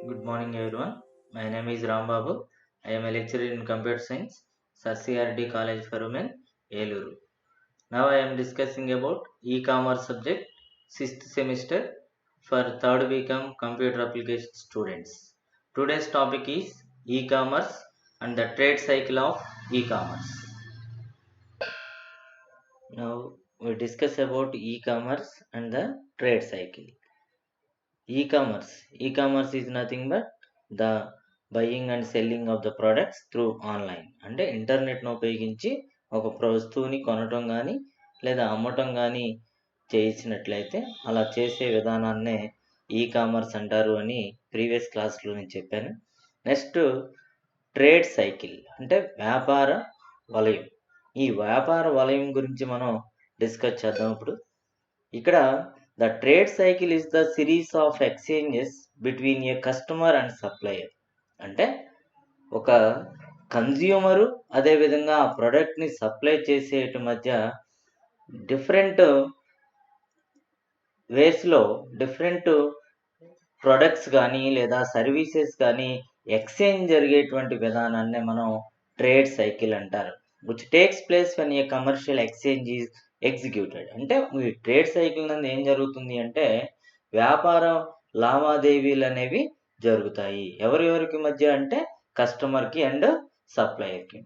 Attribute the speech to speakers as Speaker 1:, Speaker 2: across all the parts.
Speaker 1: Good morning, everyone. My name is Ram Babu. I am a lecturer in computer science, CRD College for Women, Eluru. Now I am discussing about e-commerce subject, 6th semester for 3rd BCom computer application students. Today's topic is e-commerce and the trade cycle of e-commerce. Now we discuss about e-commerce and the trade cycle. E-commerce is nothing but the buying and selling of the products through online. అంటే ఇంటర్నెట్ను ఉపయోగించి ఒక వస్తువుని కొనటం కానీ లేదా అమ్మటం కానీ చేసినట్లయితే అలా చేసే విధానాన్నే ఈ కామర్స్ అంటారు అని ప్రీవియస్ క్లాస్లో నేను చెప్పాను. నెక్స్ట్ ట్రేడ్ సైకిల్ అంటే వ్యాపార వలయం. ఈ వ్యాపార వలయం గురించి మనం డిస్కస్ చేద్దాం. ఇప్పుడు ఇక్కడ the trade cycle is the series of exchanges between A customer and supplier. అంటే ఒక కన్జ్యూమరు అదేవిధంగా ఆ ప్రోడక్ట్ని సప్లై చేసేటి మధ్య డిఫరెంట్ వేస్లో డిఫరెంట్ ప్రొడక్ట్స్ కానీ లేదా సర్వీసెస్ కానీ ఎక్స్చేంజ్ జరిగేటువంటి విధానాన్ని మనం ట్రేడ్ సైకిల్ అంటారు. Which takes place when a commercial exchange is executed. అంటే ఈ ట్రేడ్ సైకిల్ నందు ఏం జరుగుతుంది అంటే వ్యాపార లావాదేవీలు అనేవి జరుగుతాయి. ఎవరెవరికి మధ్య అంటే కస్టమర్కి అండ్ సప్లయర్కి.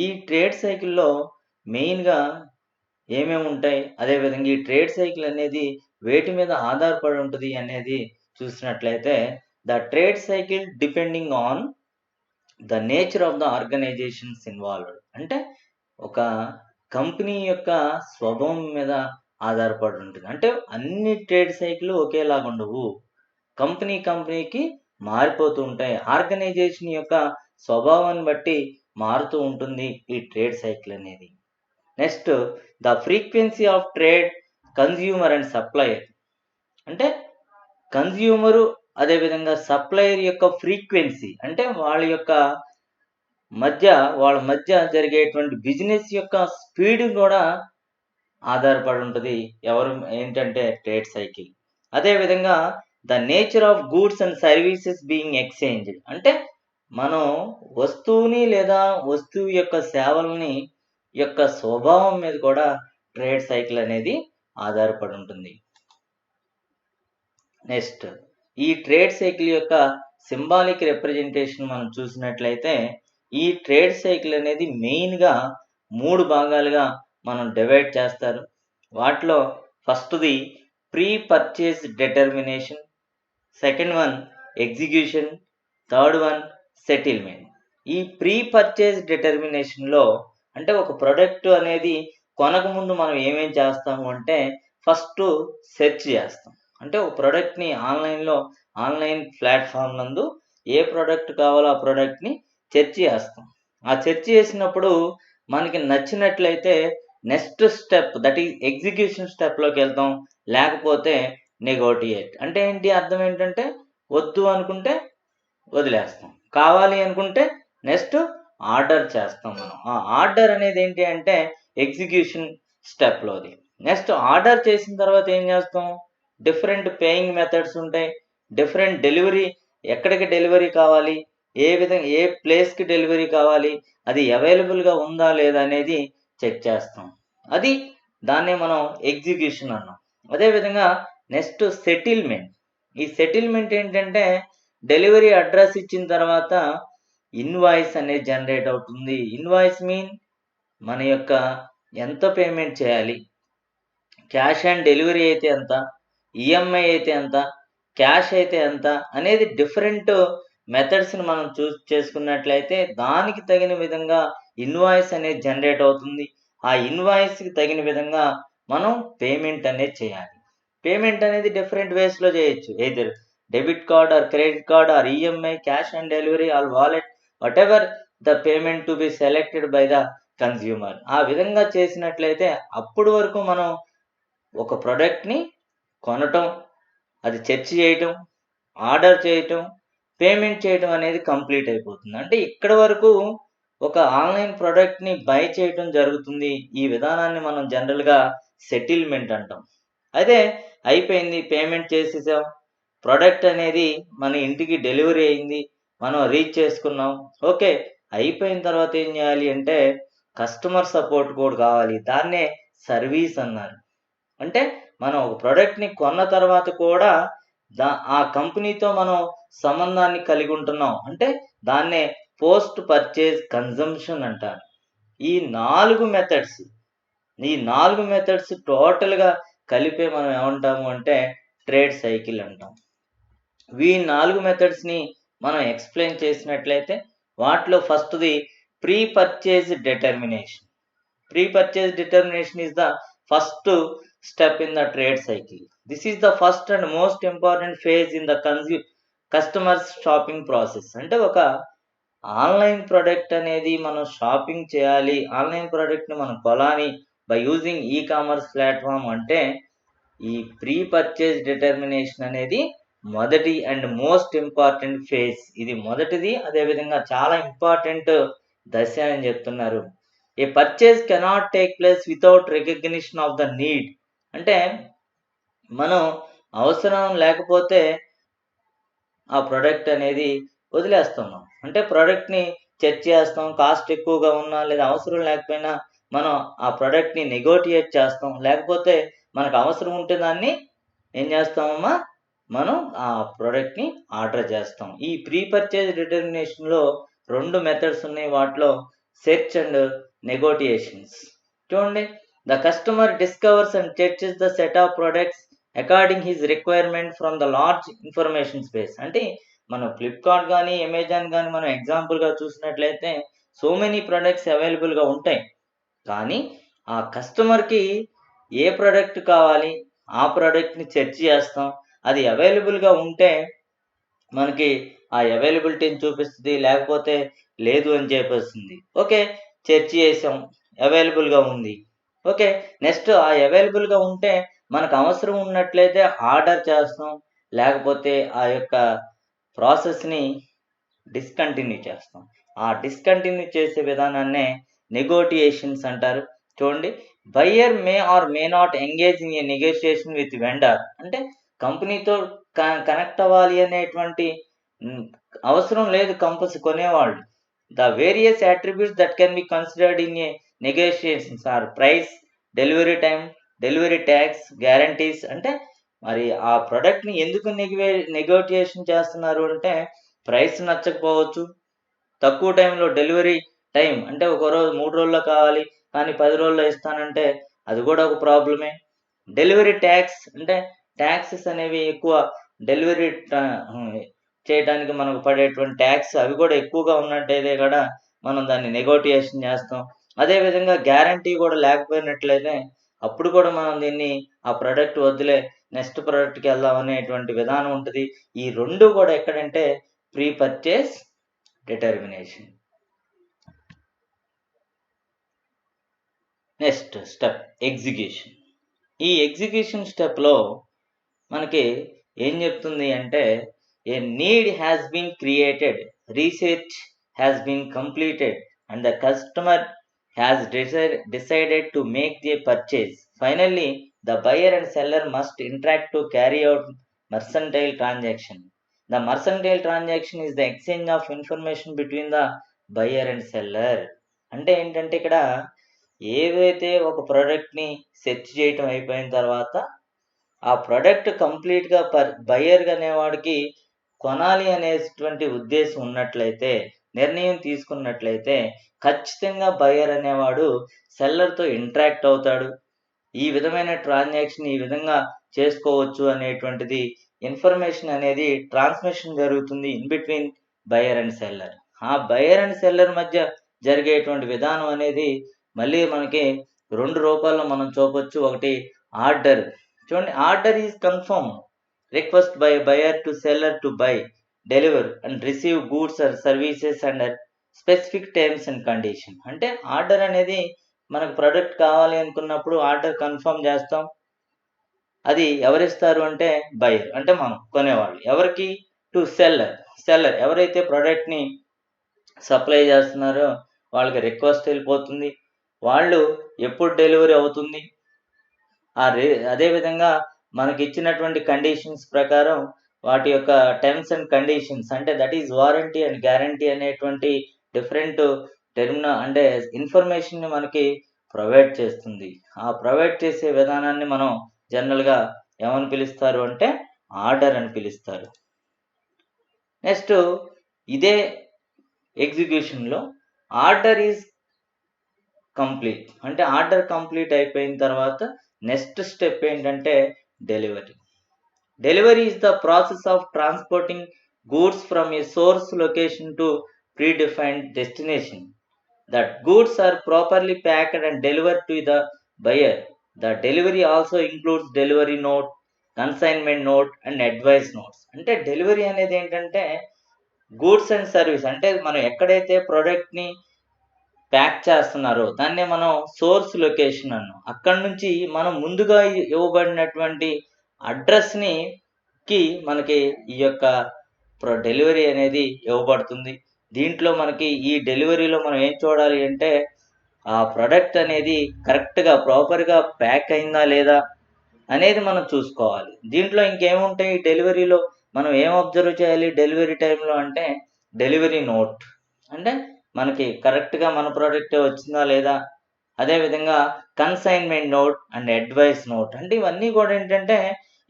Speaker 1: ఈ ట్రేడ్ సైకిల్లో మెయిన్గా ఏమేమి ఉంటాయి, అదేవిధంగా ఈ ట్రేడ్ సైకిల్ అనేది వేటి మీద ఆధారపడి ఉంటుంది అనేది చూసినట్లయితే the trade cycle depending on the nature of the organisations involved. అంటే ఒక కంపెనీ యొక్క స్వభావం మీద ఆధారపడి ఉంటుంది. అంటే అన్ని ట్రేడ్ సైకిల్ ఒకేలాగా ఉండవు, కంపెనీకి మారిపోతూ ఉంటాయి. ఆర్గనైజేషన్ యొక్క స్వభావాన్ని బట్టి మారుతూ ఉంటుంది ఈ ట్రేడ్ సైకిల్ అనేది. Next the frequency of trade consumer and supplier. అంటే కన్జ్యూమరు అదేవిధంగా సప్లయర్ యొక్క ఫ్రీక్వెన్సీ అంటే వాళ్ళ మధ్య జరిగేటువంటి బిజినెస్ యొక్క స్పీడ్ కూడా ఆధారపడి ఉంటుంది ఏంటంటే ట్రేడ్ సైకిల్. అదేవిధంగా the nature of goods and services being exchange. అంటే మనం వస్తువుని లేదా వస్తువు యొక్క సేవల్ని యొక్క స్వభావం మీద కూడా ట్రేడ్ సైకిల్ అనేది ఆధారపడి ఉంటుంది. నెక్స్ట్ ఈ ట్రేడ్ సైకిల్ యొక్క సింబాలిక్ రిప్రజెంటేషన్ మనం చూసినట్లయితే ఈ ట్రేడ్ సైకిల్ అనేది మెయిన్గా 3 భాగాలుగా మనం డివైడ్ చేస్తారు. వాటిలో ఫస్ట్ది pre purchase determination, second one execution, third one settlement. ఈ ప్రీ పర్చేస్ డిటర్మినేషన్లో అంటే ఒక ప్రోడక్ట్ అనేది కొనకముందు మనం ఏమేం చేస్తాము అంటే ఫస్ట్ సెర్చ్ చేస్తాం. అంటే ఒక ప్రోడక్ట్ని ఆన్లైన్ ప్లాట్ఫామ్ నందు ఏ ప్రోడక్ట్ కావాలో ఆ ప్రోడక్ట్ని సెర్చ్ చేస్తాం. ఆ సెర్చ్ చేసినప్పుడు మనకి నచ్చినట్లయితే next step that is execution స్టెప్లోకి వెళ్తాం, లేకపోతే నెగోటియేట్. అంటే ఏంటి అర్థం ఏంటంటే వద్దు అనుకుంటే వదిలేస్తాం, కావాలి అనుకుంటే నెక్స్ట్ ఆర్డర్ చేస్తాం. మనం ఆ ఆర్డర్ అనేది ఏంటి అంటే ఎగ్జిక్యూషన్ స్టెప్లోది. నెక్స్ట్ ఆర్డర్ చేసిన తర్వాత ఏం చేస్తాం, డిఫరెంట్ పేయింగ్ మెథడ్స్ ఉంటాయి, డిఫరెంట్ డెలివరీ, ఎక్కడికి డెలివరీ కావాలి, ఏ ప్లేస్కి డెలివరీ కావాలి, అది అవైలబుల్గా ఉందా లేదా అనేది చెక్ చేస్తాం. దాన్నే మనం ఎగ్జిక్యూషన్ అన్నాం. అదేవిధంగా నెక్స్ట్ సెటిల్మెంట్. ఈ సెటిల్మెంట్ ఏంటంటే డెలివరీ అడ్రస్ ఇచ్చిన తర్వాత ఇన్వాయిస్ అనేది జనరేట్ అవుతుంది. ఇన్వాయిస్ మీన్ మన యొక్క ఎంత పేమెంట్ చేయాలి, క్యాష్ ఆన్ డెలివరీ అయితే ఎంత, ఈఎంఐ అయితే ఎంత, క్యాష్ అయితే ఎంత అనేది డిఫరెంట్ మెథడ్స్ని మనం చూస్ చేసుకున్నట్లయితే దానికి తగిన విధంగా ఇన్వాయిస్ అనేది జనరేట్ అవుతుంది. ఆ ఇన్వాయిస్కి తగిన విధంగా మనం పేమెంట్ అనేది చేయాలి. పేమెంట్ అనేది డిఫరెంట్ వేస్లో చేయొచ్చు, either debit card or credit card or EMI, cash on delivery or wallet, what ever the payment to be selected by the consumer. ఆ విధంగా చేసినట్లయితే అప్పటి వరకు మనం ఒక ప్రోడక్ట్ని కొనటం, అది సెర్చ్ చేయటం, ఆర్డర్ చేయటం, పేమెంట్ చేయటం అనేది కంప్లీట్ అయిపోతుంది. అంటే ఇక్కడ వరకు ఒక ఆన్లైన్ ప్రోడక్ట్ని బై చేయటం జరుగుతుంది. ఈ విధానాన్ని మనం జనరల్గా సెటిల్మెంట్ అంటాం. అదే అయిపోయింది, పేమెంట్ చేసేసాం, ప్రొడక్ట్ అనేది మన ఇంటికి డెలివరీ అయింది. మనం రీచ్ చేసుకున్నాం. ఓకే. అయిపోయిన తర్వాత ఏం చేయాలి అంటే కస్టమర్ సపోర్ట్ కూడా కావాలి. దాన్నే సర్వీస్ అన్నారు. అంటే మనం ఒక ప్రొడక్ట్‌ని కొన్న తర్వాత కూడా ఆ కంపెనీతో మనం సంబంధాన్ని కలిగి ఉంటున్నాం. అంటే దాన్నే పోస్ట్ పర్చేజ్ కన్జంప్షన్ అంటారు. ఈ 4 మెథడ్స్ ఈ 4 మెథడ్స్ టోటల్‌గా కలిపే మనం ఏమంటాము అంటే ట్రేడ్ సైకిల్ అంటాం. ఈ 4 మెథడ్స్‌ని మనం ఎక్స్‌ప్లెయిన్ చేసినట్లయితే వాటిలో ఫస్ట్‌ది pre purchase determination. Pre-purchase determination is the first step in the trade cycle. This is the first and most important phase in the customer's shopping process. అంటే ఒక ఆన్‌లైన్ ప్రొడక్ట్ అనేది మనం షాపింగ్ చేయాలి. ఆన్‌లైన్ ప్రొడక్ట్‌ని మనం కొనాలి బై యూజింగ్ కామర్స్ ప్లాట్‌ఫార్మ్ అంటే ఈ pre purchase determination అనేది మొదటి అండ్ మోస్ట్ ఇంపార్టెంట్ ఫేజ్. ఇది మొదటిది. అదే విధంగా చాలా ఇంపార్టెంట్ దశ అని చెప్తున్నారు. A purchase cannot take place without recognition of the need. అంటే మనం అవసరం లేకపోతే ఆ ప్రొడక్ట్ అనేది వదిలేస్తున్నాం. అంటే ప్రొడక్ట్‌ని చెక్ చేస్తాం. కాస్ట్ ఎక్కువగా ఉన్నా లేదా అవసరం లేకపోయినా మనం ఆ ప్రొడక్ట్‌ని నెగోటియేట్ చేస్తాం. లేకపోతే మనకు అవసరం ఉంటే దాన్ని ఏం చేస్తామమ్మా? మనం ఆ ప్రొడక్ట్‌ని ఆర్డర్ చేస్తాం. ఈ ప్రీ పర్చేజ్ డిటర్మినేషన్‌లో 2 మెథడ్స్ ఉన్నాయి. వాటిలో సెర్చ్ అండ్ నెగోటియేషన్స్. చూడండి. The customer discovers and searches the set of products according his requirement from the large information space. అంటే మనం ఫ్లిప్‌కార్ట్ గానీ, అమెజాన్ గానీ మనం ఎగ్జాంపుల్‌గా చూసినట్లయితే సో మెనీ ప్రొడక్ట్స్ అవైలబుల్‌గా ఉంటాయి. కానీ ఆ కస్టమర్‌కి ఏ ప్రొడక్ట్ కావాలి? ఆ ప్రొడక్ట్‌ని సెర్చ్ చేస్తాం. అది అవైలబుల్‌గా ఉంటే మనకి ఆ అవైలబిలిటీని చూపిస్తది. లేకపోతే లేదు అని చెప్పేస్తుంది. ఓకే. సెర్చ్ చేసాం. అవైలబుల్‌గా ఉంది. ఓకే. నెక్స్ట్ ఆ అవైలబుల్‌గా ఉంటే మనకు అవసరం ఉన్నట్లయితే ఆర్డర్ చేస్తాం. లేకపోతే ఆ యొక్క ప్రాసెస్‌ని డిస్కంటిన్యూ చేస్తాం. ఆ డిస్కంటిన్యూ చేసే విధానాన్నే నెగోటియేషన్స్ అంటారు. చూడండి. Buyer may or may not engage in a negotiation with vendor. అంటే కంపెనీతో కనెక్ట్ అవ్వాలి అనేటువంటి హ్మ్, అవసరం లేదు కొనేవాళ్ళు. The various attributes that can be considered in a negotiations are price, delivery time, delivery tax, guarantees. అంటే మరి ఆ ప్రొడక్ట్‌ని ఎందుకు నెగోటియేషన్ చేస్తున్నారు అంటే ప్రైస్ నచ్చకపోవచ్చు. తక్కువ టైంలో డెలివరీ టైం అంటే ఒక రోజు 3 రోజుల్లో కావాలి. కానీ 10 రోజుల్లో ఇస్తానంటే అది కూడా ఒక ప్రాబ్లమే. డెలివరీ ట్యాక్స్ అంటే టాక్సెస్ అనేవి ఎక్కువ డెలివరీ చేయడానికి మనకు పడేటువంటి ట్యాక్స్ అవి కూడా ఎక్కువగా ఉన్నట్టయితే కూడా మనం దాన్ని నెగోటియేషన్ చేస్తాం. అదే విధంగా గ్యారంటీ కూడా లేకపోయినట్లయితే అప్పుడు కూడా మనం దీన్ని ఆ ప్రొడక్ట్ వద్దులే నెక్స్ట్ ప్రొడక్ట్‌కెళ్దాం అనేటువంటి విధానం ఉంటది. ఈ 2 కూడా ఎక్కడంటే pre purchase determination. Next step execution. ఈ ఎగ్జిక్యూషన్ స్టెప్‌లో మనకి ఏం చెప్తుంది అంటే a need has been created, research has been completed and the customer has decided to make the purchase. Finally the buyer and seller must interact to carry out mercantile transaction. The mercantile transaction is the exchange of information between the buyer and seller. అంటే ఏంటంటే ఇక్కడ ఏవైతే ఒక ప్రొడక్ట్‌ని search చేయటం అయిపోయిన తర్వాత ఆ product కంప్లీట్‌గా బయర్ అనేవాడికి కొనాలి అనేటువంటి ఉద్దేశం ఉన్నట్లయితే, నిర్ణయం తీసుకున్నట్లయితే ఖచ్చితంగా బయర్ అనేవాడు సెల్లర్‌తో ఇంటరాక్ట్ అవుతాడు. ఈ విధమైన ట్రాన్సాక్షన్ ఈ విధంగా చేసుకోవచ్చు అనేటువంటిది ఇన్ఫర్మేషన్ అనేది ట్రాన్స్మిషన్ జరుగుతుంది in between buyer and seller. ఆ బయర్ అండ్ సెల్లర్ మధ్య జరిగేటువంటి విధానం అనేది మళ్ళీ మనకి 2 రూపాల్లో మనం చూపొచ్చు. ఒకటి ఆర్డర్. చూడండి. Order is confirm request by buyer to seller to buy, deliver and receive goods or services under specific terms and condition. అంటే ఆర్డర్ అనేది మనకు ప్రొడక్ట్ కావాలి అనుకున్నప్పుడు ఆర్డర్ కన్ఫర్మ్ చేస్తాం. అది ఎవరిస్తారు అంటే బయర్. అంటే మనం కొనేవాళ్ళు. ఎవరికి? To seller. సెల్లర్ ఎవరైతే ప్రొడక్ట్‌ని సప్లై చేస్తున్నారో వాళ్ళకి రిక్వెస్ట్ వెళ్ళిపోతుంది. వాళ్ళు ఎప్పుడు డెలివరీ అవుతుంది? అదే విధంగా మనకిచ్చినటువంటి కండిషన్స్ ప్రకారం వాటి యొక్క టర్మ్స్ అండ్ కండిషన్స్, అంటే that is warranty and guarantee అనేటువంటి డిఫరెంట్ అంటే ఇన్ఫర్మేషన్ని మనకి ప్రొవైడ్ చేస్తుంది. ఆ ప్రొవైడ్ చేసే విధానాన్ని మనం జనరల్‌గా ఏమని పిలుస్తారు అంటే ఆర్డర్ అని పిలుస్తారు. నెక్స్ట్ ఇదే ఎగ్జిక్యూషన్‌లో ఆర్డర్ ఈజ్ కంప్లీట్. అంటే ఆర్డర్ కంప్లీట్ అయిపోయిన తర్వాత నెక్స్ట్ స్టెప్ ఏంటంటే delivery. Delivery is the process of transporting goods from A source location to predefined destination. That goods are properly packed and delivered to the buyer. The delivery also includes delivery note, consignment note and advice notes. అంటే delivery అనేది ఏంటంటే goods and service, అంటే మనం ఎక్కడైతే ప్రోడక్ట్‌ని pack చేస్తున్నారో దాన్నే మనం సోర్స్ లొకేషన్ అన్నాం. అక్కడి నుంచి మనం ముందుగా ఇవ్వబడినటువంటి అడ్రస్‌ని మనకి ఈ యొక్క డెలివరీ అనేది ఇవ్వబడుతుంది. దీంట్లో మనకి ఈ డెలివరీలో మనం ఏం చూడాలి అంటే ఆ ప్రొడక్ట్ అనేది కరెక్ట్‌గా ప్రాపర్‌గా ప్యాక్ అయిందా లేదా అనేది మనం చూసుకోవాలి. దీంట్లో ఇంకేముంటాయి డెలివరీలో మనం ఏం అబ్జర్వ్ చేయాలి డెలివరీ టైంలో అంటే డెలివరీ నోట్, అంటే మనకి కరెక్ట్‌గా మన ప్రొడక్టే వచ్చిందా లేదా? అదేవిధంగా consignment note and advice note, అంటే ఇవన్నీ కూడా ఏంటంటే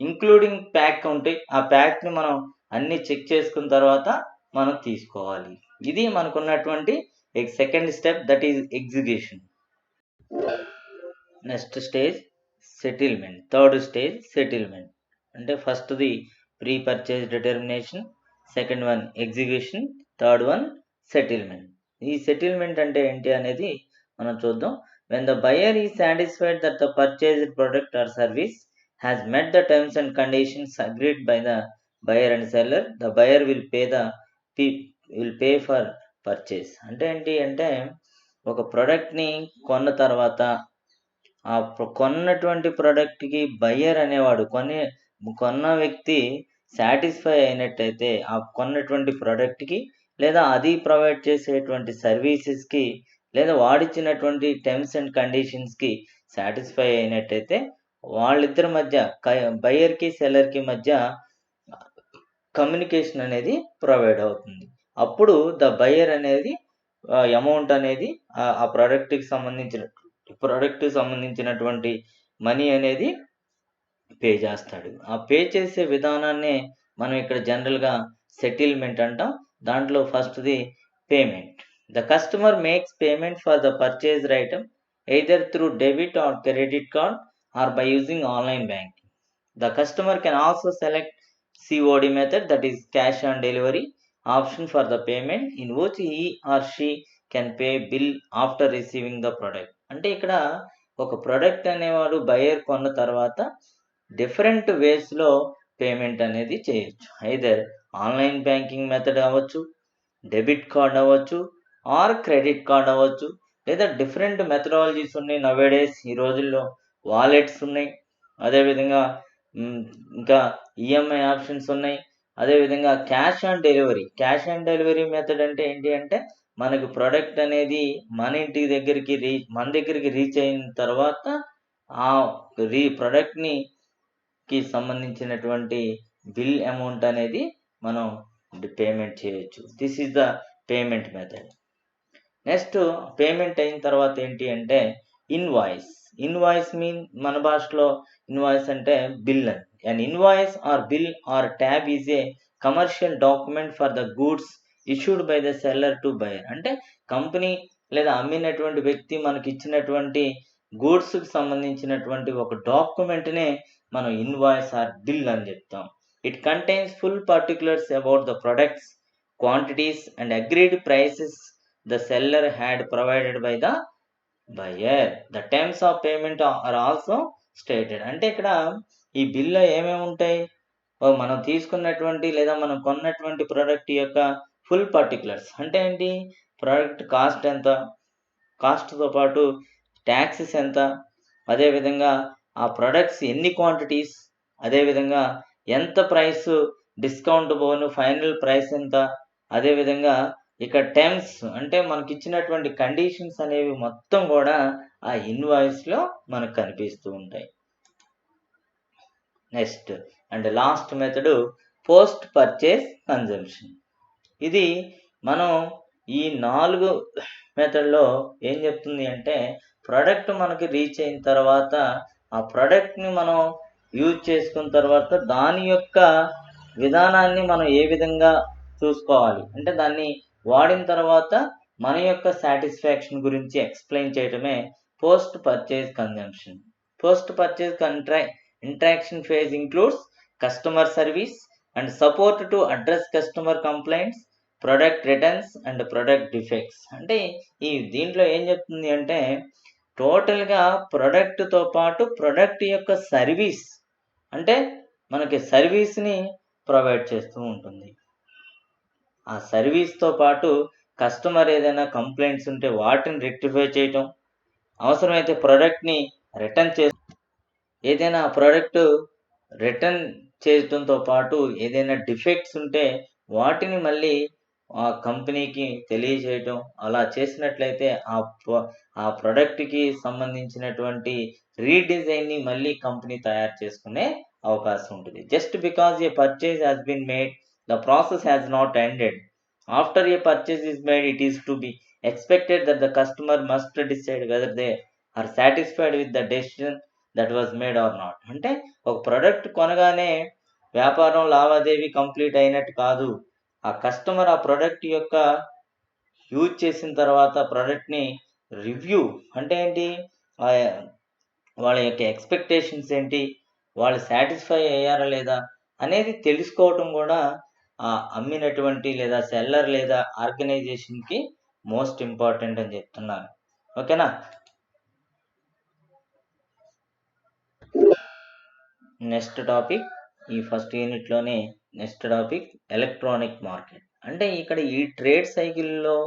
Speaker 1: ఇంక్లూడింగ్ ప్యాక్ ఉంటాయి. ఆ ప్యాక్‌ని మనం అన్నీ చెక్ చేసుకున్న తర్వాత మనం తీసుకోవాలి. ఇది మనకున్నటువంటి second step, that is execution. Next stage settlement. Third stage settlement. అంటే ఫస్ట్‌ది pre purchase determination, second one execution, third one settlement. ఈ సెటిల్మెంట్ అంటే ఏంటి అనేది మనం చూద్దాం. When the buyer is satisfied that the purchased product or service has met the terms and conditions agreed by the buyer and seller, the buyer will pay for purchase. అంటే ఏంటి అంటే ఒక ప్రొడక్ట్‌ని కొన్న తర్వాత కొన్నటువంటి ప్రొడక్ట్‌కి బయ్యర్ అనేవాడు కొన్న వ్యక్తి సాటిస్ఫై అయినట్టయితే ఆ కొన్నటువంటి ప్రొడక్ట్‌కి లేదా అది ప్రొవైడ్ చేసేటువంటి సర్వీసెస్‌కి లేదా వాడిచ్చినటువంటి టర్మ్స్ అండ్ కండిషన్స్‌కి సాటిస్ఫై అయినట్టయితే వాళ్ళిద్దరి మధ్య బయ్యర్‌కి, సెల్లర్‌కి మధ్య కమ్యూనికేషన్ అనేది ప్రొవైడ్ అవుతుంది. అప్పుడు ద బయ్యర్ అనేది అమౌంట్ అనేది ఆ ప్రొడక్ట్‌కి సంబంధించినటువంటి మనీ అనేది పే చేస్తాడు. ఆ పే చేసే విధానాన్నే మనం ఇక్కడ జనరల్‌గా సెటిల్మెంట్ అంటాం. దాంట్లో ఫస్ట్‌ది payment. The customer makes payment for the purchased item either through debit or credit card or by using online banking. The customer can also select COD method, that is cash on delivery option for the payment, in which he or she can pay bill after receiving the product. అంటే ఇక్కడ ఒక product అనేవాడు buyer కొన్న తర్వాత different వేస్‌లో payment అనేది చేయొచ్చు. Either online banking method అవ్వచ్చు, debit card అవ్వచ్చు ఆర్ క్రెడిట్ కార్డ్ అవ్వచ్చు, లేదా డిఫరెంట్ మెథడాలజీస్ ఉన్నాయి నౌఏడేస్. ఈ రోజుల్లో వాలెట్స్ ఉన్నాయి. అదేవిధంగా ఇంకా ఈఎంఐ ఆప్షన్స్ ఉన్నాయి. అదేవిధంగా cash on delivery. Cash on delivery method అంటే ఏంటి అంటే మనకు ప్రొడక్ట్ అనేది మన దగ్గరికి రీచ్ అయిన తర్వాత ఆ ప్రొడక్ట్‌కి సంబంధించినటువంటి బిల్ అమౌంట్ అనేది మనం పేమెంట్ చేయొచ్చు. This is the payment method. Next payment అయిన తర్వాత ఏంటి అంటే ఇన్వాయిస్. ఇన్వాయిస్ మన భాషలో ఇన్వాయిస్ అంటే బిల్ అని. An invoice or bill or tab is a commercial document for the goods issued by the seller to buyer. అంటే కంపెనీ లేదా అమ్మినటువంటి వ్యక్తి మనకి ఇచ్చినటువంటి గూడ్స్‌కి సంబంధించినటువంటి ఒక డాక్యుమెంట్‌నే మనం ఇన్వాయిస్ ఆర్ బిల్ అని చెప్తాం. It contains full particulars about the products, quantities and agreed prices the seller had provided by the buyer. The terms of payment are also stated. అంటే ఇక్కడ ఈ బిల్‌లో ఏమేమి ఉంటాయి? మనం తీసుకున్నటువంటి లేదా మనం కొన్నటువంటి ప్రొడక్ట్ యొక్క ఫుల్ పర్టిక్యులర్స్ అంటే ఏంటి? ప్రొడక్ట్ కాస్ట్ ఎంత? కాస్ట్‌తో పాటు టాక్సెస్ ఎంత? అదేవిధంగా ఆ ప్రొడక్ట్స్ ఎన్ని క్వాంటిటీస్? అదేవిధంగా ఎంత ప్రైస్ డిస్కౌంట్ పోను ఫైనల్ ప్రైస్ ఎంత? అదేవిధంగా ఇక్కడ టర్మ్స్ అంటే మనకిచ్చినటువంటి కండిషన్స్ అనేవి మొత్తం కూడా ఆ ఇన్వాయిస్‌లో మనకు కనిపిస్తూ ఉంటాయి. Next and last method post purchase consumption. ఇది మనం ఈ 4 మెథడ్‌లో ఏం చెప్తుంది అంటే, ప్రొడక్ట్ మనకి రీచ్ అయిన తర్వాత, ఆ ప్రొడక్ట్‌ని మనం యూజ్ చేసుకున్న తర్వాత, దాని యొక్క విధానాన్ని మనం ఏ విధంగా చూసుకోవాలి. అంటే దాన్ని వాడిన తర్వాత మన యొక్క సాటిస్ఫాక్షన్ గురించి ఎక్స్‌ప్లెయిన్ చేయడమే post purchase consumption. Post purchase interaction phase includes customer service and support to address customer complaints, product returns and product defects. అంటే ఈ దీంట్లో ఏం చెప్తుంది అంటే, టోటల్‌గా ప్రొడక్ట్‌తో పాటు ప్రొడక్ట్ యొక్క సర్వీస్, అంటే మనకి సర్వీస్‌ని ప్రొవైడ్ చేస్తూ ఉంటుంది. ఆ సర్వీస్‌తో పాటు కస్టమర్ ఏదైనా కంప్లైంట్స్ ఉంటే వాటిని రెక్టిఫై చేయటం, అవసరమైతే ప్రొడక్ట్‌ని రిటర్న్ ఏదైనా ప్రొడక్ట్ రిటర్న్ చేయటంతో పాటు ఏదైనా డిఫెక్ట్స్ ఉంటే వాటిని మళ్ళీ ఆ కంపెనీకి తెలియజేయటం. అలా చేసినట్లయితే ఆ ప్రొడక్ట్‌కి సంబంధించినటువంటి రీడిజైన్‌ని మళ్ళీ కంపెనీ తయారు చేసుకునే అవకాశం ఉంటుంది. Just because a purchase has been made, the process has not ended. After a purchase is made, it is to be expected that the customer must decide whether they are satisfied with the decision that was made or not. అంటే ఒక product కొనగానే వ్యాపారం లావాదేవీ complete అయినట్టు కాదు. ఆ customer ఆ product యొక్క use చేసిన తర్వాత ప్రొడక్ట్‌ని రివ్యూ, అంటే ఏంటి? ఆహ్, వాళ్ళ యొక్క ఎక్స్‌పెక్టేషన్స్ ఏంటి? వాళ్ళు సాటిస్ఫై అయ్యారా లేదా? అనేది తెలుసుకోవటం కూడా అమ్మినటువంటి లేదా సెల్లర్ లేదా ఆర్గనైజేషన్‌కి మోస్ట్ ఇంపార్టెంట్ అని చెప్తున్నారు. ఓకేనా? నెక్స్ట్ టాపిక్, ఈ ఫస్ట్ యూనిట్‌లోనే నెక్స్ట్ టాపిక్ ఎలక్ట్రానిక్ మార్కెట్. అంటే ఇక్కడ ఈ ట్రేడ్ సైకిల్‌లో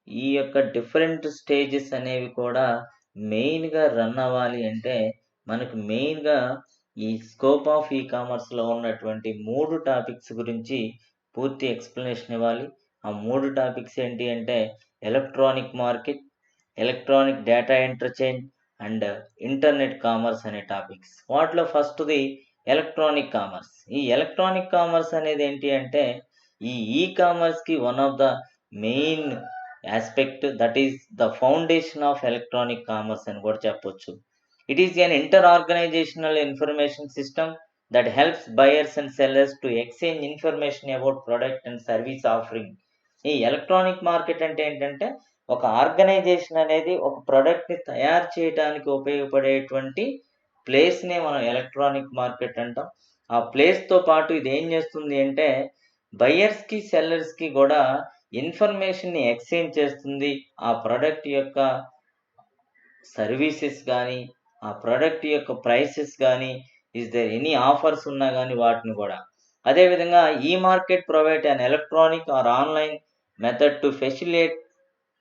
Speaker 1: ఈ యొక్క డిఫరెంట్ స్టేజెస్ అనేవి కూడా మెయిన్‌గా రన్ అవ్వాలి అంటే, మనకు మెయిన్‌గా ఈ స్కోప్ ఆఫ్ ఈ కామర్స్‌లో ఉన్నటువంటి 3 టాపిక్స్ గురించి పూర్తి ఎక్స్‌ప్లనేషన్ ఇవ్వాలి. ఆ 3 టాపిక్స్ ఏంటి అంటే, electronic market, electronic data interchange and internet commerce అనే టాపిక్స్. వాటిలో ఫస్ట్‌ది ఎలక్ట్రానిక్ కామర్స్. ఈ ఎలక్ట్రానిక్ కామర్స్ అనేది ఏంటి అంటే, ఈ కామర్స్‌కి one of the main aspect, that is the foundation of electronic commerce అని కూడా చెప్పొచ్చు. It is an inter organizational information system that helps buyers and sellers to exchange information about product and service offering. ఈ electronic market అంటే ఏంటంటే, ఒక organisation అనేది ఒక ప్రొడక్ట్‌ని తయారు చేయడానికి ఉపయోగపడేటువంటి ప్లేస్‌నే మనం ఎలక్ట్రానిక్ మార్కెట్ అంటాం. ఆ ప్లేస్‌తో పాటు ఇది ఏం చేస్తుంది అంటే, బయర్స్‌కి, సెల్లర్స్‌కి కూడా ఇన్ఫర్మేషన్‌ని ఎక్స్చేంజ్ చేస్తుంది. ఆ ప్రొడక్ట్ యొక్క సర్వీసెస్ గానీ, ఆ ప్రొడక్ట్ యొక్క ప్రైసెస్ గానీ, ఈస్ దేర్ ఎనీ ఆఫర్స్ ఉన్నా గానీ వాటిని గూడా. అదే విధంగా ఈ market provide an electronic or online method to facilitate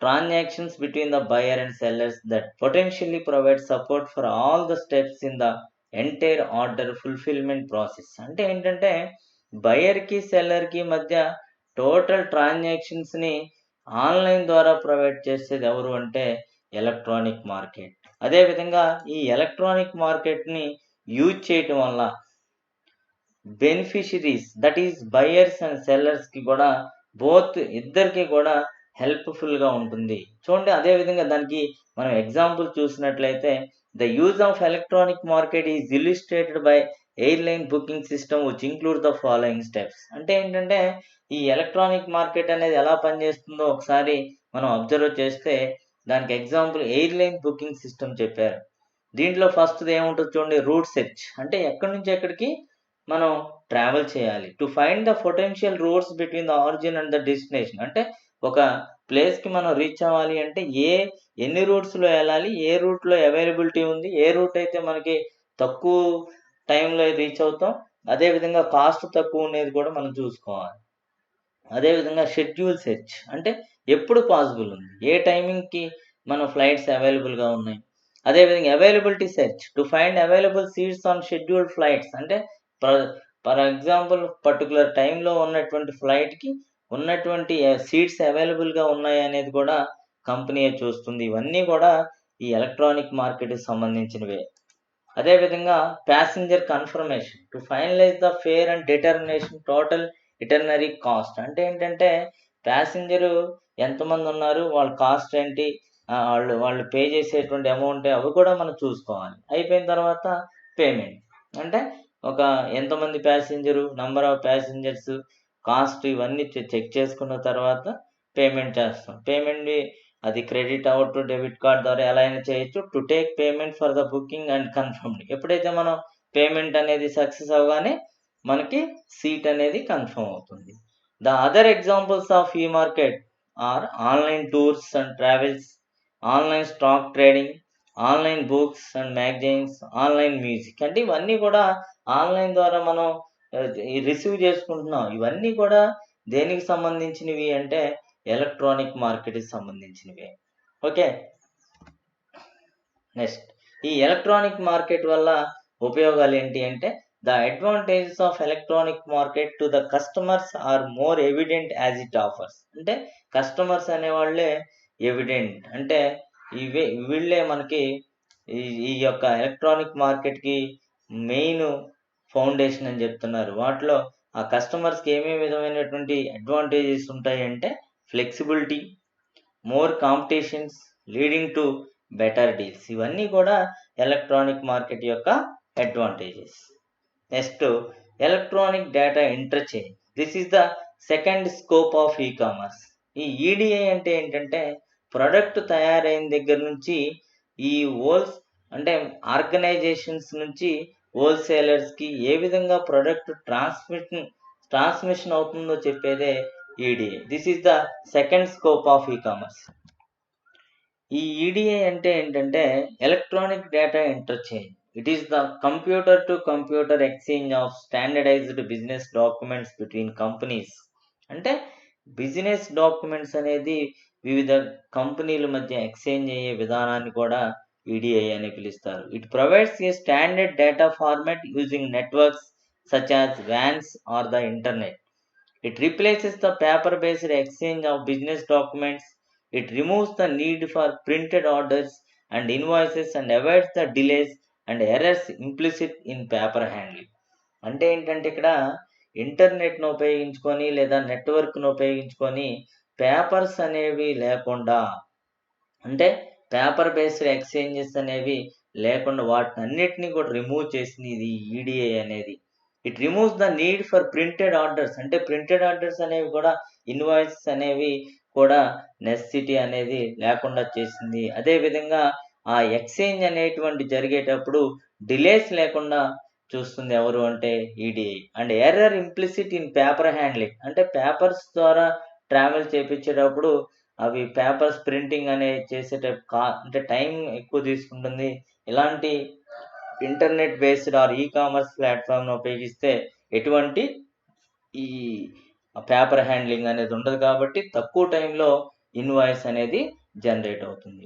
Speaker 1: transactions between the buyer and sellers that potentially provide support for all the steps in the entire order fulfillment process. అంటే ఏంటంటే, బయర్‌కి, సెల్లర్‌కి మధ్య టోటల్ ట్రాన్సాక్షన్స్‌ని ఆన్‌లైన్ ద్వారా provide చేసేది ఎవరు అంటే electronic market. అదే విధంగా ఈ ఎలక్ట్రానిక్ మార్కెట్‌ని యూజ్ చేయటం వల్ల beneficiaries, that is buyers and సెల్లర్స్‌కి కూడా బోత్ ఇద్దరికి కూడా హెల్ప్‌ఫుల్‌గా ఉంటుంది. చూడండి, అదే విధంగా దానికి మనం ఎగ్జాంపుల్ చూసినట్లయితే, the use of electronic market is illustrated by airline booking system which include the following steps. అంటే ఏంటంటే, ఈ ఎలక్ట్రానిక్ మార్కెట్ అనేది ఎలా పనిచేస్తుందో ఒకసారి మనం అబ్జర్వ్ చేస్తే, దానికి ఎగ్జాంపుల్ ఎయిర్‌లైన్ బుకింగ్ సిస్టమ్ చెప్పారు. దీంట్లో ఫస్ట్‌ది ఏముంటది చూడండి, రూట్ సెర్చ్. అంటే ఎక్కడి నుంచి ఎక్కడికి మనం ట్రావెల్ చేయాలి. To find the potential roots between the origin and the destination. అంటే ఒక ప్లేస్‌కి మనం రీచ్ అవ్వాలి అంటే ఎన్ని రూట్స్‌లో ఎళ్ళాలి? ఏ రూట్‌లో అవైలబిలిటీ ఉంది? ఏ రూట్ అయితే మనకి తక్కువ టైంలో రీచ్ అవుతాం? అదే విధంగా కాస్ట్ తక్కువ ఉండేది కూడా మనం చూసుకోవాలి. అదే విధంగా షెడ్యూల్ సెర్చ్. అంటే ఎప్పుడు పాసిబుల్ ఉంది? ఏ టైమింగ్‌కి మన ఫ్లైట్స్ అవైలబుల్‌గా ఉన్నాయి? అదే విధంగా availability search to find available seats on scheduled flights. అంటే ఫర్ ఫర్ ఎగ్జాంపుల్ పర్టిక్యులర్ టైమ్‌లో ఉన్నటువంటి ఫ్లైట్‌కి ఉన్నటువంటి సీట్స్ అవైలబుల్‌గా ఉన్నాయనేది కూడా కంపెనీయే చూస్తుంది. ఇవన్నీ కూడా ఈ ఎలక్ట్రానిక్ మార్కెట్‌కి సంబంధించినవే. అదేవిధంగా passenger confirmation to finalize the fare and determination total itinerary cost. అంటే ఏంటంటే ప్యాసింజరు ఎంతమంది ఉన్నారు, వాళ్ళ కాస్ట్ ఏంటి, వాళ్ళు పే చేసేటువంటి అమౌంట్ అవి కూడా మనం చూసుకోవాలి. అయిపోయిన తర్వాత పేమెంట్ అంటే ఒక ఎంతమంది passenger, number of passengers, cost ఇవన్నీ చెక్ చేసుకున్న తర్వాత పేమెంట్ చేస్తాం. పేమెంట్ అది క్రెడిట్ అవ్వచ్చు, డెబిట్ కార్డ్ ద్వారా ఎలా అయినా చేయొచ్చు. To take payment for the booking and confirmed. ఎప్పుడైతే మనం పేమెంట్ అనేది సక్సెస్ అవ్వగానే మనకి సీట్ అనేది కన్ఫర్మ్ అవుతుంది. The other examples of e market are online tours and travels, online stock trading, online books and magazines, online music. అంటే ఇవన్నీ కూడా ఆన్లైన్ ద్వారా మనం రిసీవ్ చేసుకుంటున్నాం. ఇవన్నీ కూడా దేనికి సంబంధించినవి అంటే ఎలక్ట్రానిక్ మార్కెట్‌కి సంబంధించినవే. ఓకే. నెక్స్ట్ ఈ ఎలక్ట్రానిక్ మార్కెట్ వల్ల ఉపయోగాలు ఏంటి అంటే the advantages of electronic market to the customers are more evident as it offers. అంటే కస్టమర్స్ అనేవాళ్ళే ఎవిడెంట్ అంటే వీళ్ళే మనకి ఈ ఈ యొక్క ఎలక్ట్రానిక్ మార్కెట్‌కి మెయిన్ ఫౌండేషన్ అని చెప్తున్నారు. వాటిలో ఆ కస్టమర్స్‌కి ఏమేమి విధమైనటువంటి అడ్వాంటేజెస్ ఉంటాయంటే flexibility, more competitions leading to better deals. ఇవన్నీ కూడా ఎలక్ట్రానిక్ మార్కెట్ యొక్క advantages. Next electronic data interchange. This is the second scope of e commerce. ఈ ఈడిఐ అంటే ఏంటంటే ప్రొడక్ట్ తయారైన దగ్గర నుంచి ఈ అంటే ఆర్గనైజేషన్స్ నుంచి హోల్సేలర్స్కి ఏ విధంగా ప్రొడక్ట్ ట్రాన్స్మిషన్ అవుతుందో చెప్పేదే EDI. This is the second scope of e commerce. ఈ ఈడిఐ అంటే ఏంటంటే electronic data interchange. It is the computer to computer exchange of standardized business documents between companies. అంటే బిజినెస్ డాక్యుమెంట్స్ అనేది వివిధ కంపెనీల మధ్య ఎక్స్చేంజ్ అయ్యే విధానాన్ని కూడా ఈడిఐ అని పిలుస్తారు. It provides a standard data format using networks such as VANs or the internet. It replaces the paper-based exchange of business documents. It removes the need for printed orders and invoices and avoids the delays and errors implicit in paper handling. అంటే ఏంటంటే ఇక్కడ ఇంటర్నెట్ను ఉపయోగించుకొని లేదా నెట్వర్క్ను ఉపయోగించుకొని papers అనేవి లేకుండా అంటే పేపర్ బేస్డ్ ఎక్స్చేంజెస్ అనేవి లేకుండా వాటినన్నిటిని కూడా రిమూవ్ చేసింది ఇది ఈడిఐ అనేది. It removes the need for printed orders. అంటే ప్రింటెడ్ ఆర్డర్స్ అనేవి కూడా ఇన్వాయిసెస్ అనేవి కూడా నెసెసిటీ అనేది లేకుండా చేసింది. అదేవిధంగా ఆ ఎక్స్చేంజ్ అనేటువంటి జరిగేటప్పుడు డిలేస్ లేకుండా చూస్తుంది ఎవరు అంటే EDI. And error implicit in paper handling. అంటే పేపర్స్ ద్వారా ట్రావెల్ చేపించేటప్పుడు అవి పేపర్స్ ప్రింటింగ్ అనేది చేసేటప్పుడు అంటే టైం ఎక్కువ తీసుకుంటుంది. ఇలాంటి internet based or e commerce ప్లాట్ఫామ్ను ఉపయోగిస్తే ఎటువంటి ఈ పేపర్ హ్యాండ్లింగ్ అనేది ఉండదు కాబట్టి తక్కువ టైంలో ఇన్వాయిస్ అనేది జనరేట్ అవుతుంది.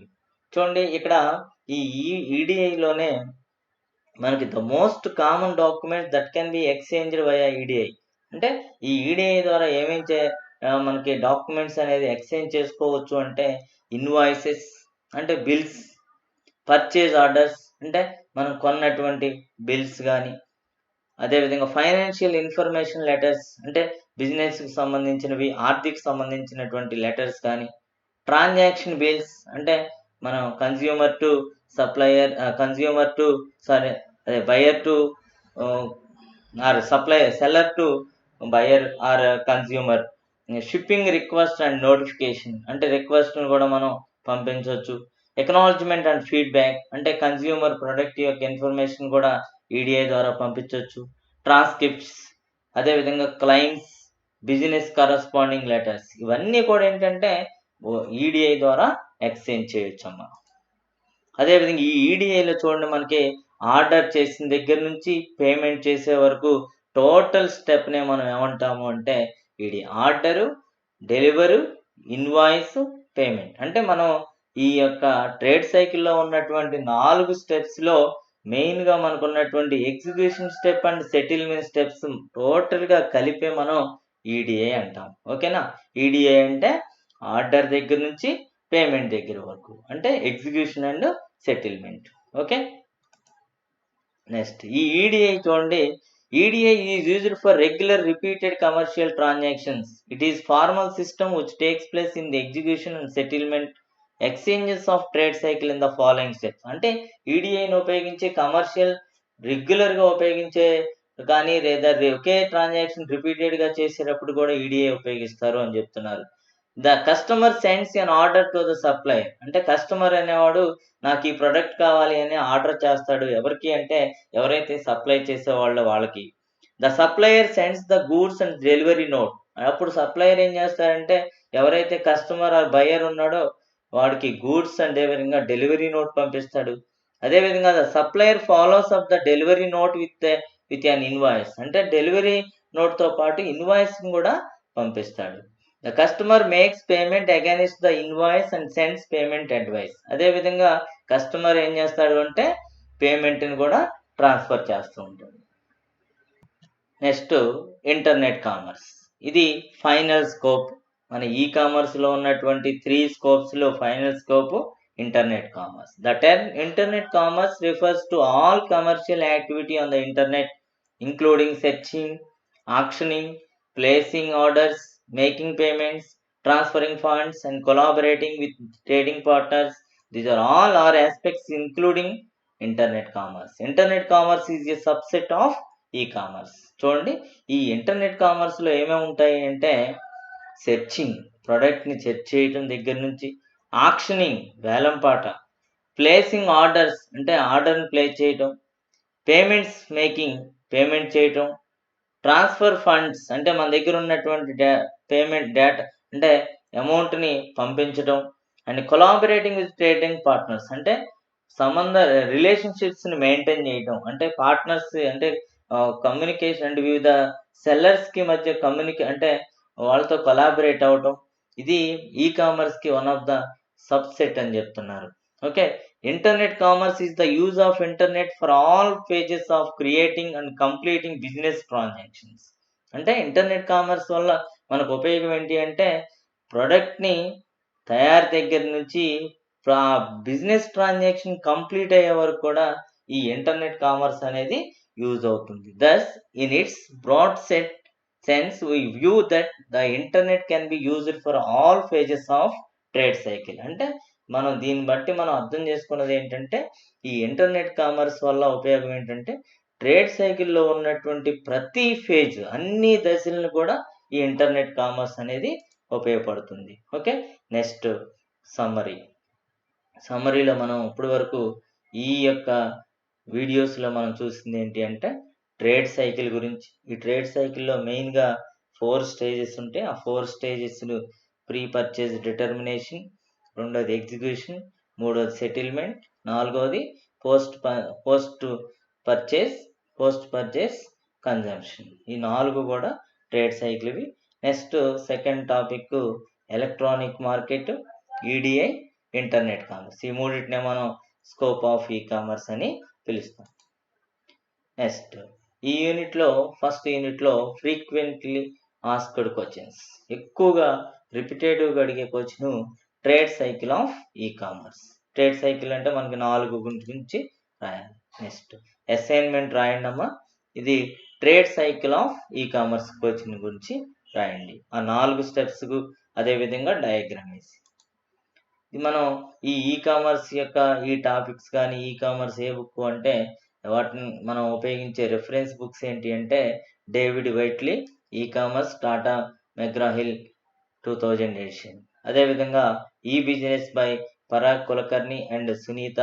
Speaker 1: చూడండి ఇక్కడ ఈ ఈడిఐలోనే మనకి the most common document that can B exchanged via EDI. అంటే ఈ ఈడిఐ ద్వారా మనకి డాక్యుమెంట్స్ అనేది ఎక్స్చేంజ్ చేసుకోవచ్చు అంటే ఇన్వాయిసెస్ అంటే బిల్స్, పర్చేజ్ ఆర్డర్స్ అంటే మనం కొన్నటువంటి బిల్స్ కానీ, అదేవిధంగా ఫైనాన్షియల్ ఇన్ఫర్మేషన్ లెటర్స్ అంటే బిజినెస్కి సంబంధించినవి ఆర్థిక సంబంధించినటువంటి లెటర్స్ కానీ, ట్రాన్సాక్షన్ బిల్స్ అంటే మనం consumer to supplier buyer to or seller to buyer or consumer. Shipping request and notification అంటే రిక్వెస్ట్ను కూడా మనం పంపించవచ్చు. ఎక్నాలజ్మెంట్ అండ్ ఫీడ్బ్యాక్ అంటే కన్జ్యూమర్ ప్రొడక్ట్ యొక్క ఇన్ఫర్మేషన్ కూడా ఈడిఐ ద్వారా పంపించవచ్చు. ట్రాన్స్క్రిప్ట్స్, అదేవిధంగా క్లైమ్స్, బిజినెస్ కరస్పాండింగ్ లెటర్స్ ఇవన్నీ కూడా ఏంటంటే ఈడిఐ ద్వారా ఎక్స్చేంజ్ చేయొచ్చు అమ్మా. అదేవిధంగా ఈ ఈడిఐలో చూడండి మనకి ఆర్డర్ చేసిన దగ్గర నుంచి పేమెంట్ చేసే వరకు టోటల్ స్టెప్నే మనం ఏమంటాము అంటే EDI. Order, delivery, invoice, payment. అంటే మనం ఈ యొక్క ట్రేడ్ సైకిల్లో ఉన్నటువంటి 4 స్టెప్స్లో మెయిన్గా మనకు ఉన్నటువంటి execution step and settlement steps టోటల్గా కలిపే మనం ఈడిఐ అంటాం. ఓకేనా. ఈడిఐ అంటే ఆర్డర్ దగ్గర నుంచి పేమెంట్ దగ్గర వరకు అంటే execution and settlement. Okay. Next ఈ ఈడిఐ చూడండి. EDI is used for regular repeated commercial transactions. It is formal system which takes place in the execution and settlement exchanges of trade cycle in the following steps. అంటే ఈడిఐని ఉపయోగించే commercial రెగ్యులర్గా ఉపయోగించే కానీ లేదా ఒకే transaction రిపీటెడ్గా చేసేటప్పుడు కూడా ఈడిఐ ఉపయోగిస్తారు అని చెప్తున్నారు. The customer sends an order to the supplier. అంటే కస్టమర్ అనేవాడు నాకు ఈ ప్రొడక్ట్ కావాలి అని ఆర్డర్ చేస్తాడు. ఎవరికి అంటే ఎవరైతే సప్లై చేసేవాళ్ళో వాళ్ళకి. The supplier sends the goods and delivery note. అప్పుడు సప్లయర్ ఏం చేస్తారంటే ఎవరైతే కస్టమర్ ఆర్ బయర్ ఉన్నాడో వాడికి గూడ్స్ అండ్ డెలివరీ నోట్ పంపిస్తాడు. అదేవిధంగా the supplier follows up the delivery note with an invoice. అంటే డెలివరీ నోట్‌తో పాటు ఇన్వాయిస్‌ని కూడా పంపిస్తాడు. The customer makes payment against the invoice and sends payment advice. అదేవిధంగా కస్టమర్ ఏం చేస్తాడు అంటే పేమెంట్‌ని కూడా ట్రాన్స్‌ఫర్ చేస్తూ ఉంటాడు. Next internet commerce. ఇది ఫైనల్ స్కోప్. మన ఈ కామర్స్‌లో ఉన్నటువంటి 3 స్కోప్స్‌లో final scope internet commerce. The term internet commerce refers to all commercial activity on the internet including searching, auctioning, placing orders, making payments, transferring funds, and collaborating with trading partners. These are all our aspects including internet commerce. Internet commerce is a subset of e-commerce. చూడండి ఈ internet కామర్స్లో ఏమేమి ఉంటాయి అంటే searching, ప్రోడక్ట్ని search చేయడం దగ్గర నుంచి, ఆక్షనింగ్ వేలంపాట, ప్లేసింగ్ ఆర్డర్స్ అంటే ఆర్డర్ని ప్లేస్ చేయటం, పేమెంట్స్ మేకింగ్ పేమెంట్ చేయటం, ట్రాన్స్ఫర్ ఫండ్స్ అంటే మన దగ్గర ఉన్నటువంటి పేమెంట్ డేటా అంటే అమౌంట్‌ని పంపించడం, and collaborating with trading partners అంటే రిలేషన్‌షిప్స్‌ని మెయింటైన్ చేయటం. అంటే పార్ట్నర్స్ అంటే కమ్యూనికేషన్ అంటే వివిధ సెల్లర్స్‌కి మధ్య అంటే వాళ్ళతో కొలాబరేట్ అవ్వటం. ఇది ఈ కామర్స్‌కి వన్ ఆఫ్ ద సబ్‌సెట్ అని చెప్తున్నారు. Okay. Internet commerce is the use of internet for all phases of creating and completing business transactions. అంటే ఇంటర్నెట్ కామర్స్ వల్ల మనకు ఉపయోగం ఏంటి అంటే ప్రొడక్ట్‌ని తయారు దగ్గర నుంచి బిజినెస్ ట్రాన్సాక్షన్ కంప్లీట్ అయ్యే వరకు కూడా ఈ ఇంటర్నెట్ కామర్స్ అనేది యూజ్ అవుతుంది. Thus in its broad sense we view that the internet can be used for all phases of trade cycle. అంటే మనం దీన్ని బట్టి మనం అర్థం చేసుకున్నది ఏంటంటే ఈ ఇంటర్నెట్ కామర్స్ వల్ల ఉపయోగం ఏంటంటే ట్రేడ్ సైకిల్‌లో ఉన్నటువంటి ప్రతి ఫేజ్ అన్ని దశలను కూడా ఈ ఇంటర్నెట్ కామర్స్ అనేది ఉపయోగపడుతుంది. ఓకే. Next summary. సమ్మరీలో మనం ఇప్పటి వరకు ఈ యొక్క వీడియోస్‌లో మనం చూసింది ఏంటి అంటే ట్రేడ్ సైకిల్ గురించి. ఈ ట్రేడ్ సైకిల్‌లో మెయిన్‌గా 4 స్టేజెస్ ఉంటాయి. ఆ 4 స్టేజెస్‌లు ప్రీ పర్చేజ్ డిటర్మినేషన్, రెండోది ఎగ్జిక్యూషన్, మూడోది సెటిల్మెంట్, నాలుగోది పోస్ట్ పర్చేజ్ కన్జంప్షన్. ఈ 4 కూడా ట్రేడ్ సైకిల్‌వి. Next second topic electronic market, EDI, internet commerce. ఈ మూడిటినే మనం స్కోప్ ఆఫ్ ఈ కామర్స్ అని పిలుస్తాం. నెక్స్ట్ ఈ యూనిట్లో ఫస్ట్ యూనిట్లో ఫ్రీక్వెంట్లీ ఆస్క్డ్ క్వశ్చన్స్. ఎక్కువగా రిపిటేటివ్‌గా అడిగే question trade cycle of e commerce. Trade cycle అంటే మనకి 4 గురించి రాయాలి. నెక్స్ట్ అసైన్మెంట్ రాయండి అమ్మా. ఇది trade cycle of e commerce question గురించి రాయండి. ఆ 4 స్టెప్స్‌కు అదేవిధంగా డయాగ్రామ్ వేసి. మనం ఈ కామర్స్ యొక్క ఈ టాపిక్స్ కానీ ఈ కామర్స్ ఏ బుక్ అంటే వాటిని మనం ఉపయోగించే రిఫరెన్స్ బుక్స్ ఏంటి అంటే David వైట్లీ e commerce, Tata McGrath-hill 2000 edition. అదేవిధంగా e business by Parag Kulkarni and Sunita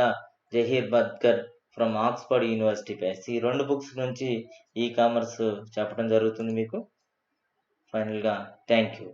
Speaker 1: Jahirabadkar from Oxford University Press. ఈ 2 బుక్స్ నుంచి ఈ కామర్స్ చెప్పడం జరుగుతుంది మీకు. ఫైనల్‌గా థ్యాంక్ యూ.